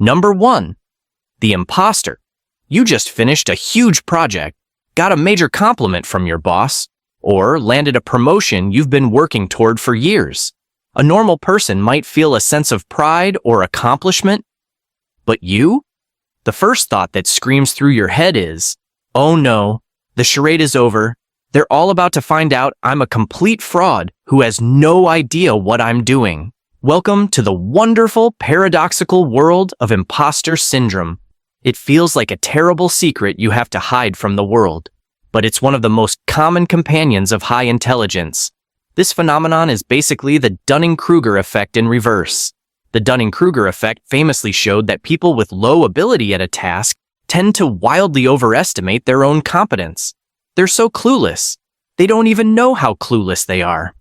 Number 1. The impostor. You just finished a huge project, got a major compliment from your boss, or landed a promotion you've been working toward for years. A normal person might feel a sense of pride or accomplishment. But you? The first thought that screams through your head is, oh no, the charade is over. They're all about to find out I'm a complete fraud who has no idea what I'm doing. Welcome to the wonderful, paradoxical world of imposter syndrome. It feels like a terrible secret you have to hide from the world, but it's one of the most common companions of high intelligence. This phenomenon is basically the Dunning-Kruger effect in reverse. The Dunning-Kruger effect famously showed that people with low ability at a task tend to wildly overestimate their own competence. They're so clueless, they don't even know how clueless they are.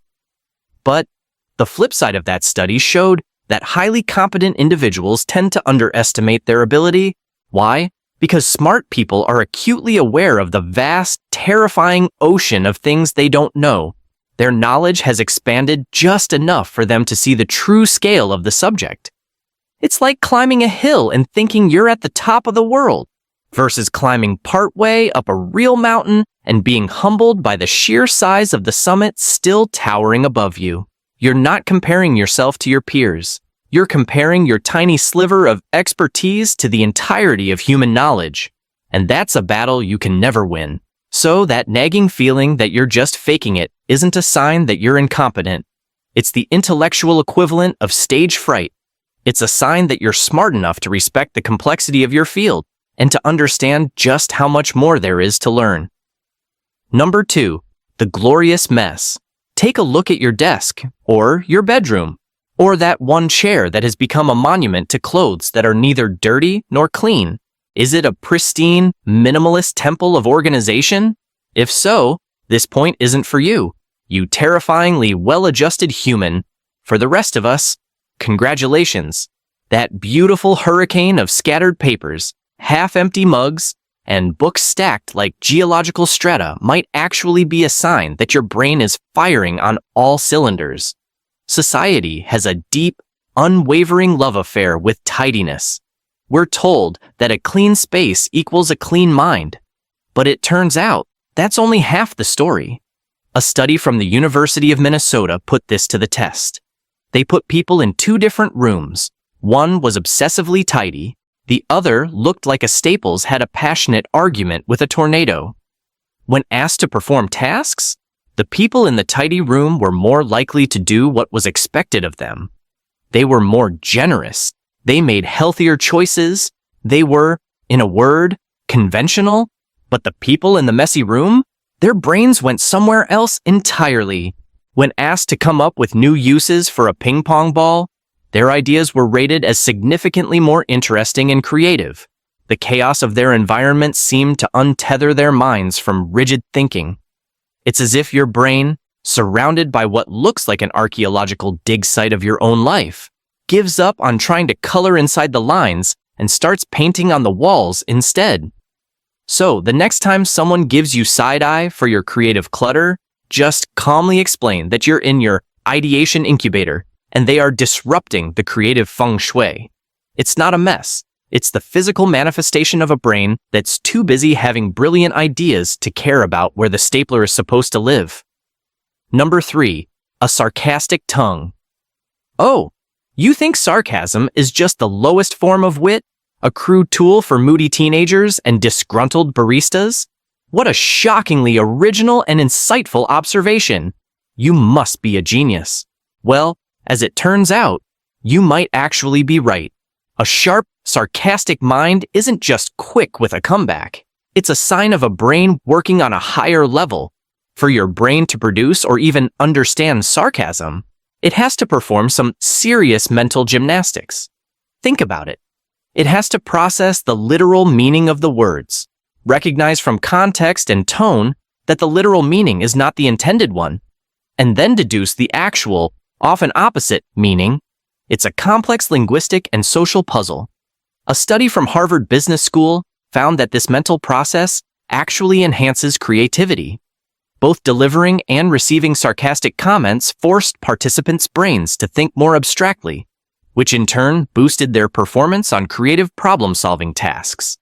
But the flip side of that study showed that highly competent individuals tend to underestimate their ability. Why? Because smart people are acutely aware of the vast, terrifying ocean of things they don't know. Their knowledge has expanded just enough for them to see the true scale of the subject. It's like climbing a hill and thinking you're at the top of the world, versus climbing partway up a real mountain and being humbled by the sheer size of the summit still towering above you. You're not comparing yourself to your peers. You're comparing your tiny sliver of expertise to the entirety of human knowledge. And that's a battle you can never win. So that nagging feeling that you're just faking it isn't a sign that you're incompetent. It's the intellectual equivalent of stage fright. It's a sign that you're smart enough to respect the complexity of your field and to understand just how much more there is to learn. Number 2, the glorious mess. Take a look at your desk, or your bedroom, or that one chair that has become a monument to clothes that are neither dirty nor clean. Is it a pristine, minimalist temple of organization? If so, this point isn't for you, you terrifyingly well-adjusted human. For the rest of us, congratulations. That beautiful hurricane of scattered papers, half-empty mugs, and books stacked like geological strata might actually be a sign that your brain is firing on all cylinders. Society has a deep, unwavering love affair with tidiness. We're told that a clean space equals a clean mind. But it turns out that's only half the story. A study from the University of Minnesota put this to the test. They put people in 2 different rooms. One was obsessively tidy. The other looked like a Staples had a passionate argument with a tornado. When asked to perform tasks, the people in the tidy room were more likely to do what was expected of them. They were more generous. They made healthier choices. They were, in a word, conventional. But the people in the messy room, their brains went somewhere else entirely. When asked to come up with new uses for a ping pong ball, their ideas were rated as significantly more interesting and creative. The chaos of their environment seemed to untether their minds from rigid thinking. It's as if your brain, surrounded by what looks like an archaeological dig site of your own life, gives up on trying to color inside the lines and starts painting on the walls instead. So, the next time someone gives you side-eye for your creative clutter, just calmly explain that you're in your ideation incubator and they are disrupting the creative feng shui. It's not a mess. It's the physical manifestation of a brain that's too busy having brilliant ideas to care about where the stapler is supposed to live. Number 3, a sarcastic tongue. Oh, you think sarcasm is just the lowest form of wit? A crude tool for moody teenagers and disgruntled baristas? What a shockingly original and insightful observation. You must be a genius. Well, as it turns out, you might actually be right. A sharp, sarcastic mind isn't just quick with a comeback. It's a sign of a brain working on a higher level. For your brain to produce or even understand sarcasm, it has to perform some serious mental gymnastics. Think about it. It has to process the literal meaning of the words, recognize from context and tone that the literal meaning is not the intended one, and then deduce the actual, often opposite, meaning. It's a complex linguistic and social puzzle. A study from Harvard Business School found that this mental process actually enhances creativity. Both delivering and receiving sarcastic comments forced participants' brains to think more abstractly, which in turn boosted their performance on creative problem-solving tasks.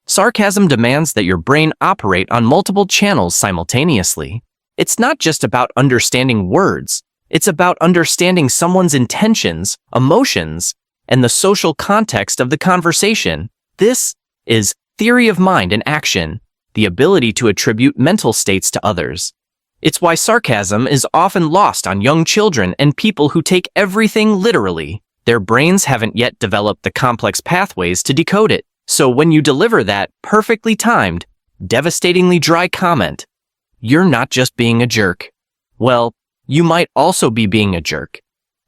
Sarcasm demands that your brain operate on multiple channels simultaneously. It's not just about understanding words, it's about understanding someone's intentions, emotions, and the social context of the conversation. This is theory of mind in action, the ability to attribute mental states to others. It's why sarcasm is often lost on young children and people who take everything literally. Their brains haven't yet developed the complex pathways to decode it. So when you deliver that perfectly timed, devastatingly dry comment, you're not just being a jerk. Well, you might also be being a jerk,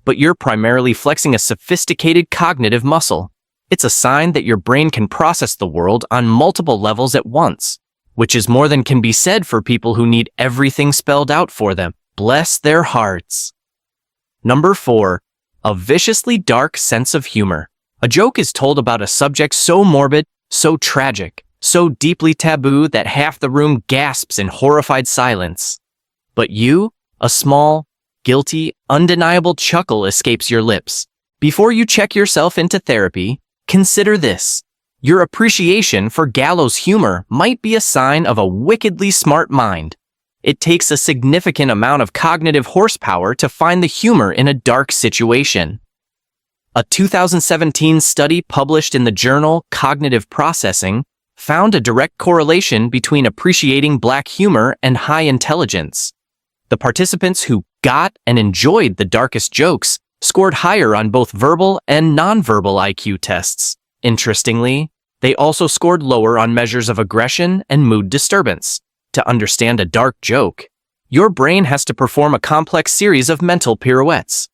but you're primarily flexing a sophisticated cognitive muscle. It's a sign that your brain can process the world on multiple levels at once, which is more than can be said for people who need everything spelled out for them. Bless their hearts. Number 4. A viciously dark sense of humor. A joke is told about a subject so morbid, so tragic, so deeply taboo that half the room gasps in horrified silence. But you, a small, guilty, undeniable chuckle escapes your lips. Before you check yourself into therapy, consider this. Your appreciation for gallows humor might be a sign of a wickedly smart mind. It takes a significant amount of cognitive horsepower to find the humor in a dark situation. A 2017 study published in the journal Cognitive Processing found a direct correlation between appreciating black humor and high intelligence. The participants who got and enjoyed the darkest jokes scored higher on both verbal and nonverbal IQ tests. Interestingly, they also scored lower on measures of aggression and mood disturbance. To understand a dark joke, your brain has to perform a complex series of mental pirouettes.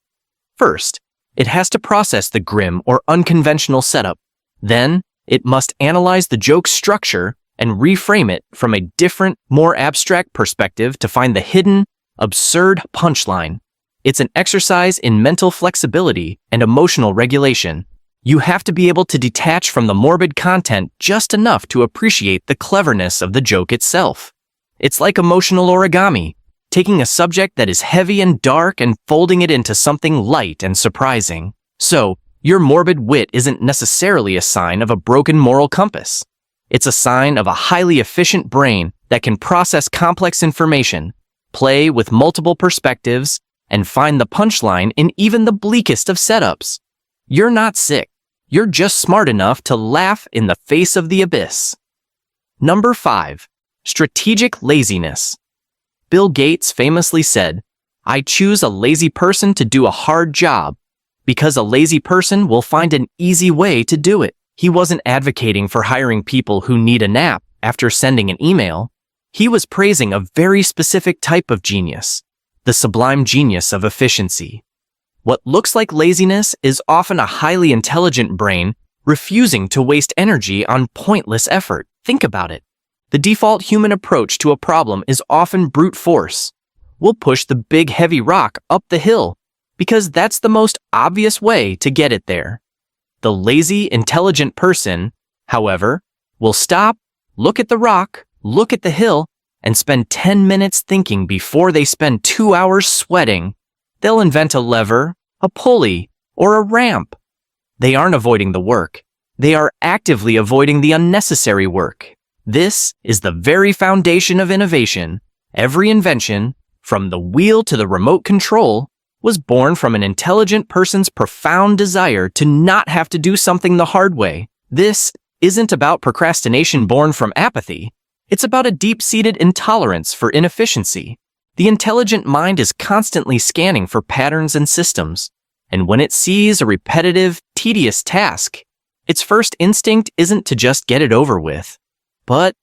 First, it has to process the grim or unconventional setup. Then, it must analyze the joke's structure and reframe it from a different, more abstract perspective to find the hidden, absurd punchline. It's an exercise in mental flexibility and emotional regulation. You have to be able to detach from the morbid content just enough to appreciate the cleverness of the joke itself. It's like emotional origami, taking a subject that is heavy and dark and folding it into something light and surprising. So, your morbid wit isn't necessarily a sign of a broken moral compass. It's a sign of a highly efficient brain that can process complex information, play with multiple perspectives, and find the punchline in even the bleakest of setups. You're not sick. You're just smart enough to laugh in the face of the abyss. Number 5. Strategic laziness. Bill Gates famously said, "I choose a lazy person to do a hard job, because a lazy person will find an easy way to do it." He wasn't advocating for hiring people who need a nap after sending an email. He was praising a very specific type of genius, the sublime genius of efficiency. What looks like laziness is often a highly intelligent brain refusing to waste energy on pointless effort. Think about it. The default human approach to a problem is often brute force. We'll push the big heavy rock up the hill because that's the most obvious way to get it there. The lazy, intelligent person, however, will stop, look at the rock, look at the hill, and spend 10 minutes thinking before they spend 2 hours sweating. They'll invent a lever, a pulley, or a ramp. They aren't avoiding the work. They are actively avoiding the unnecessary work. This is the very foundation of innovation. Every invention, from the wheel to the remote control, was born from an intelligent person's profound desire to not have to do something the hard way. This isn't about procrastination born from apathy. It's about a deep-seated intolerance for inefficiency. The intelligent mind is constantly scanning for patterns and systems, and when it sees a repetitive, tedious task, its first instinct isn't to just get it over with, but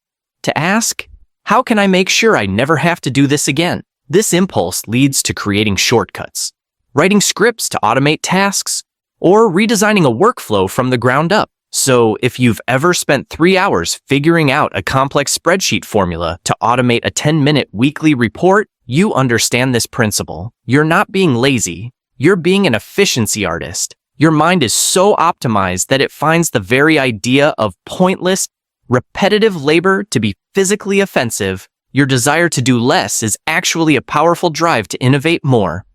to ask, how can I make sure I never have to do this again? This impulse leads to creating shortcuts, writing scripts to automate tasks, or redesigning a workflow from the ground up. So if you've ever spent 3 hours figuring out a complex spreadsheet formula to automate a 10-minute weekly report, you understand this principle. You're not being lazy. You're being an efficiency artist. Your mind is so optimized that it finds the very idea of pointless, repetitive labor to be physically offensive. Your desire to do less is actually a powerful drive to innovate more.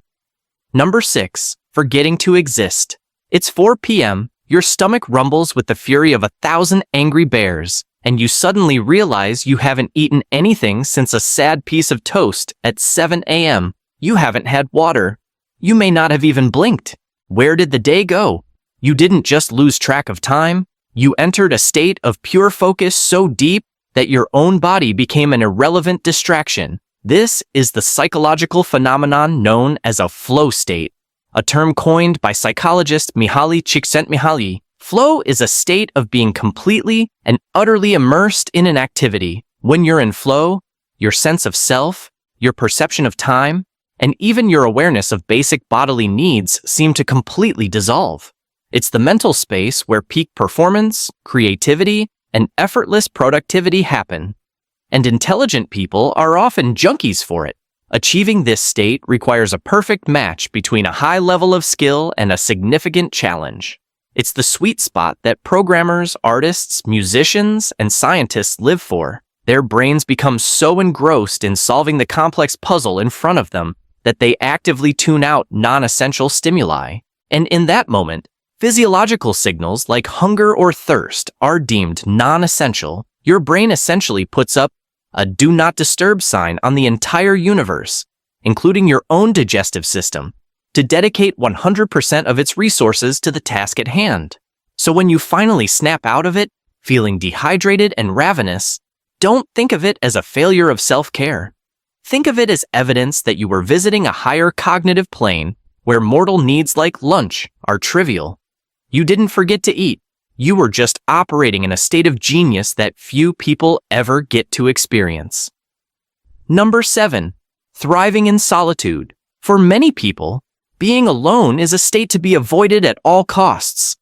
Number 6. Forgetting to exist. It's 4 p.m., your stomach rumbles with the fury of 1,000 angry bears, and you suddenly realize you haven't eaten anything since a sad piece of toast at 7 a.m. You haven't had water. You may not have even blinked. Where did the day go? You didn't just lose track of time. You entered a state of pure focus so deep that your own body became an irrelevant distraction. This is the psychological phenomenon known as a flow state, a term coined by psychologist Mihaly Csikszentmihalyi. Flow is a state of being completely and utterly immersed in an activity. When you're in flow, your sense of self, your perception of time, and even your awareness of basic bodily needs seem to completely dissolve. It's the mental space where peak performance, creativity, and effortless productivity happen. And intelligent people are often junkies for it. Achieving this state requires a perfect match between a high level of skill and a significant challenge. It's the sweet spot that programmers, artists, musicians, and scientists live for. Their brains become so engrossed in solving the complex puzzle in front of them that they actively tune out non-essential stimuli. And in that moment, physiological signals like hunger or thirst are deemed non-essential. Your brain essentially puts up a do not disturb sign on the entire universe, including your own digestive system, to dedicate 100% of its resources to the task at hand. So when you finally snap out of it, feeling dehydrated and ravenous, don't think of it as a failure of self-care. Think of it as evidence that you were visiting a higher cognitive plane where mortal needs like lunch are trivial. You didn't forget to eat. You were just operating in a state of genius that few people ever get to experience. Number 7. Thriving in solitude. For many people, being alone is a state to be avoided at all costs.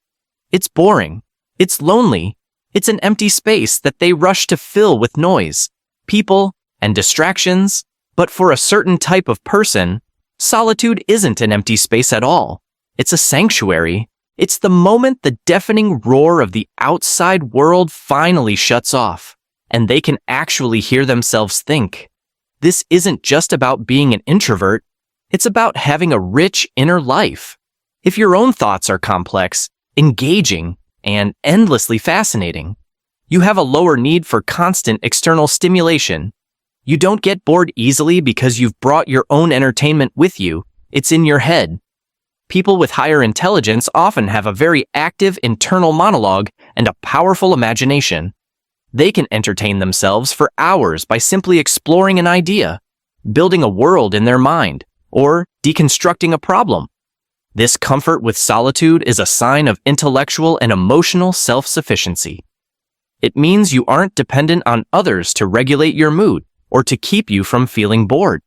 It's boring. It's lonely. It's an empty space that they rush to fill with noise, people, and distractions. But for a certain type of person, solitude isn't an empty space at all. It's a sanctuary. It's the moment the deafening roar of the outside world finally shuts off, and they can actually hear themselves think. This isn't just about being an introvert. It's about having a rich inner life. If your own thoughts are complex, engaging, and endlessly fascinating, you have a lower need for constant external stimulation. You don't get bored easily because you've brought your own entertainment with you. It's in your head. People with higher intelligence often have a very active internal monologue and a powerful imagination. They can entertain themselves for hours by simply exploring an idea, building a world in their mind, or deconstructing a problem. This comfort with solitude is a sign of intellectual and emotional self-sufficiency. It means you aren't dependent on others to regulate your mood or to keep you from feeling bored.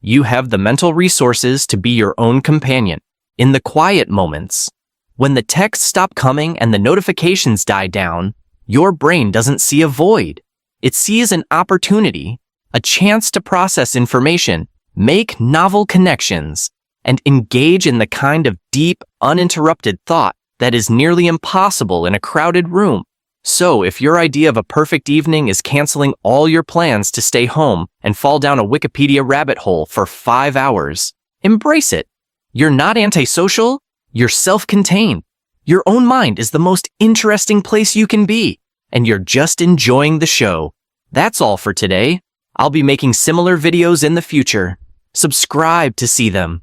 You have the mental resources to be your own companion. In the quiet moments, when the texts stop coming and the notifications die down, your brain doesn't see a void. It sees an opportunity, a chance to process information, make novel connections, and engage in the kind of deep, uninterrupted thought that is nearly impossible in a crowded room. So, if your idea of a perfect evening is canceling all your plans to stay home and fall down a Wikipedia rabbit hole for 5 hours, embrace it. You're not antisocial, you're self-contained. Your own mind is the most interesting place you can be, and you're just enjoying the show. That's all for today. I'll be making similar videos in the future. Subscribe to see them.